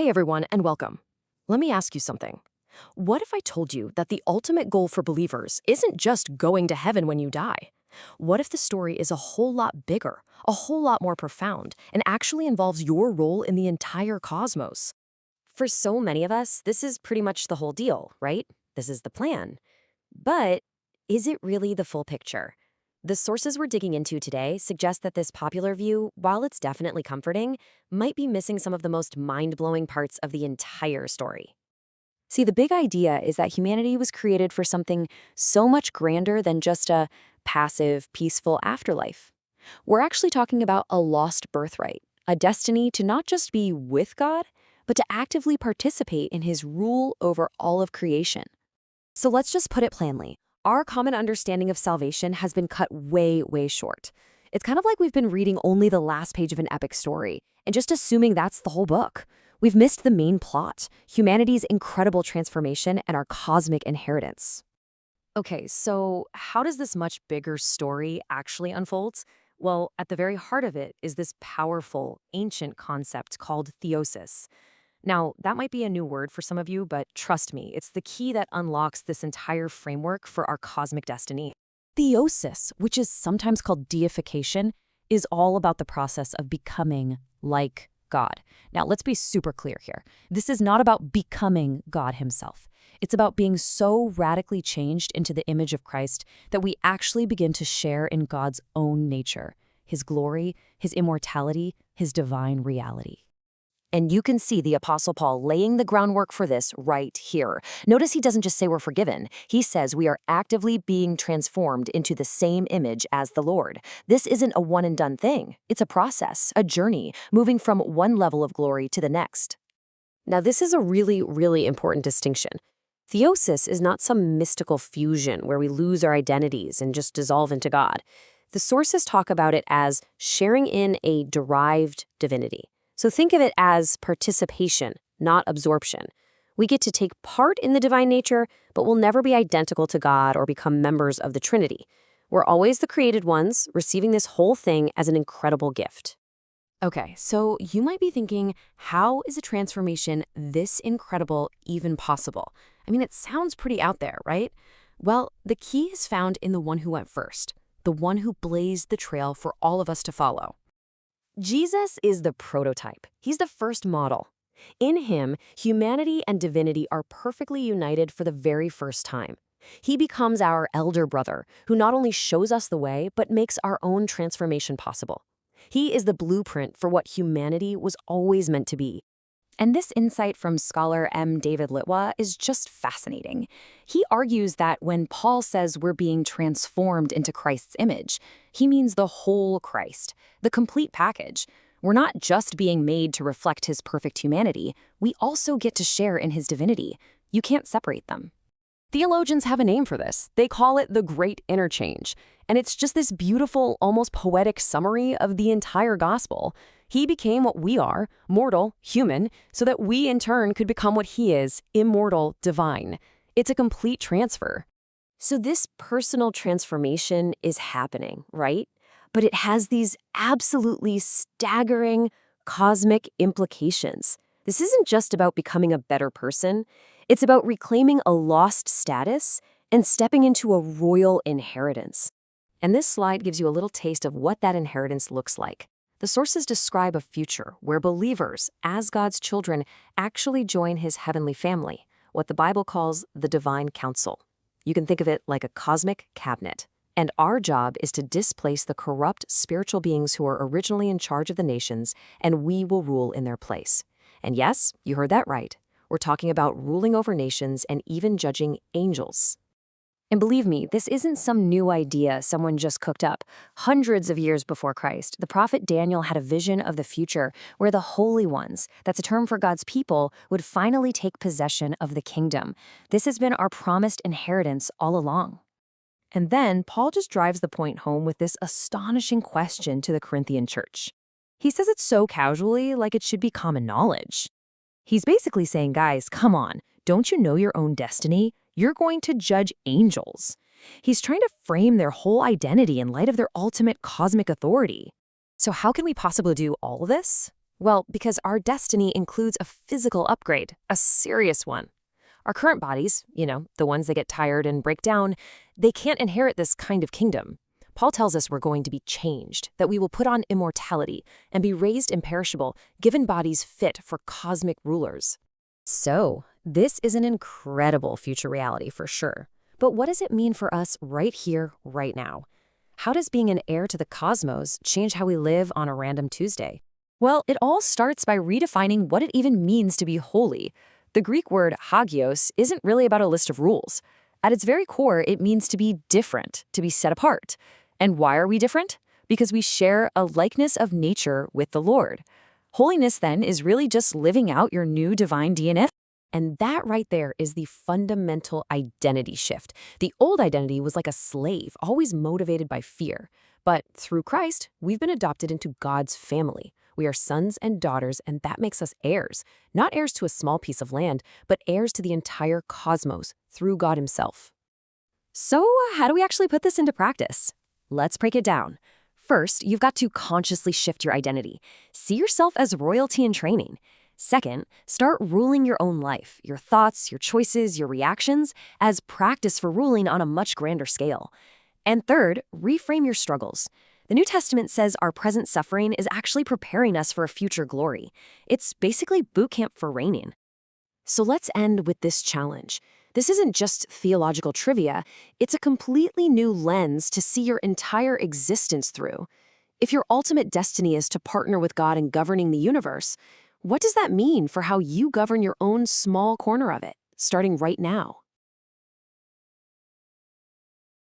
Hey everyone, and welcome. Let me ask you something. What if I told you that the ultimate goal for believers isn't just going to heaven when you die? What if the story is a whole lot bigger, a whole lot more profound, and actually involves your role in the entire cosmos? For so many of us, this is pretty much the whole deal, right? This is the plan. But is it really the full picture? The sources we're digging into today suggest that this popular view, while it's definitely comforting, might be missing some of the most mind-blowing parts of the entire story. See, the big idea is that humanity was created for something so much grander than just a passive, peaceful afterlife. We're actually talking about a lost birthright, a destiny to not just be with God, but to actively participate in his rule over all of creation. So let's just put it plainly. Our common understanding of salvation has been cut way, way short. It's kind of like we've been reading only the last page of an epic story and just assuming that's the whole book. We've missed the main plot, humanity's incredible transformation and our cosmic inheritance. Okay, so how does this much bigger story actually unfold? Well, at the very heart of it is this powerful, ancient concept called theosis. Now, that might be a new word for some of you, but trust me, it's the key that unlocks this entire framework for our cosmic destiny. Theosis, which is sometimes called deification, is all about the process of becoming like God. Now, let's be super clear here. This is not about becoming God himself. It's about being so radically changed into the image of Christ that we actually begin to share in God's own nature, his glory, his immortality, his divine reality. And you can see the Apostle Paul laying the groundwork for this right here. Notice he doesn't just say we're forgiven. He says we are actively being transformed into the same image as the Lord. This isn't a one-and-done thing. It's a process, a journey, moving from one level of glory to the next. Now, this is a really, really important distinction. Theosis is not some mystical fusion where we lose our identities and just dissolve into God. The sources talk about it as sharing in a derived divinity. So think of it as participation, not absorption. We get to take part in the divine nature, but we'll never be identical to God or become members of the Trinity. We're always the created ones, receiving this whole thing as an incredible gift. Okay, so you might be thinking, how is a transformation this incredible even possible? I mean, it sounds pretty out there, right? Well, the key is found in the one who went first, the one who blazed the trail for all of us to follow. Jesus is the prototype. He's the first model. In him, humanity and divinity are perfectly united for the very first time. He becomes our elder brother, who not only shows us the way, but makes our own transformation possible. He is the blueprint for what humanity was always meant to be. And this insight from scholar M. David Litwa is just fascinating. He argues that when Paul says we're being transformed into Christ's image, he means the whole Christ, the complete package. We're not just being made to reflect his perfect humanity, we also get to share in his divinity. You can't separate them. Theologians have a name for this. They call it the Great Interchange. And it's just this beautiful, almost poetic summary of the entire gospel. He became what we are, mortal, human, so that we in turn could become what he is, immortal, divine. It's a complete transfer. So this personal transformation is happening, right? But it has these absolutely staggering cosmic implications. This isn't just about becoming a better person. It's about reclaiming a lost status and stepping into a royal inheritance. And this slide gives you a little taste of what that inheritance looks like. The sources describe a future where believers, as God's children, actually join his heavenly family, what the Bible calls the divine council. You can think of it like a cosmic cabinet. And our job is to displace the corrupt spiritual beings who were originally in charge of the nations, and we will rule in their place. And yes, you heard that right. We're talking about ruling over nations and even judging angels. And believe me, this isn't some new idea someone just cooked up. Hundreds of years before Christ, the prophet Daniel had a vision of the future where the holy ones, that's a term for God's people, would finally take possession of the kingdom. This has been our promised inheritance all along. And then Paul just drives the point home with this astonishing question to the Corinthian church. He says it so casually, like it should be common knowledge. He's basically saying, guys, come on, don't you know your own destiny? You're going to judge angels. He's trying to frame their whole identity in light of their ultimate cosmic authority. So how can we possibly do all of this? Well, because our destiny includes a physical upgrade, a serious one. Our current bodies, the ones that get tired and break down, they can't inherit this kind of kingdom. Paul tells us we're going to be changed, that we will put on immortality and be raised imperishable, given bodies fit for cosmic rulers. So, this is an incredible future reality for sure. But what does it mean for us right here, right now? How does being an heir to the cosmos change how we live on a random Tuesday? Well, it all starts by redefining what it even means to be holy. The Greek word hagios isn't really about a list of rules. At its very core, it means to be different, to be set apart. And why are we different? Because we share a likeness of nature with the Lord. Holiness, then, is really just living out your new divine DNA. And that right there is the fundamental identity shift. The old identity was like a slave, always motivated by fear. But through Christ, we've been adopted into God's family. We are sons and daughters, and that makes us heirs. Not heirs to a small piece of land, but heirs to the entire cosmos through God himself. So, how do we actually put this into practice? Let's break it down. First, you've got to consciously shift your identity. See yourself as royalty in training. Second, start ruling your own life, your thoughts, your choices, your reactions, as practice for ruling on a much grander scale. And third, reframe your struggles. The New Testament says our present suffering is actually preparing us for a future glory. It's basically boot camp for reigning. So let's end with this challenge. This isn't just theological trivia, it's a completely new lens to see your entire existence through. If your ultimate destiny is to partner with God in governing the universe, what does that mean for how you govern your own small corner of it, starting right now?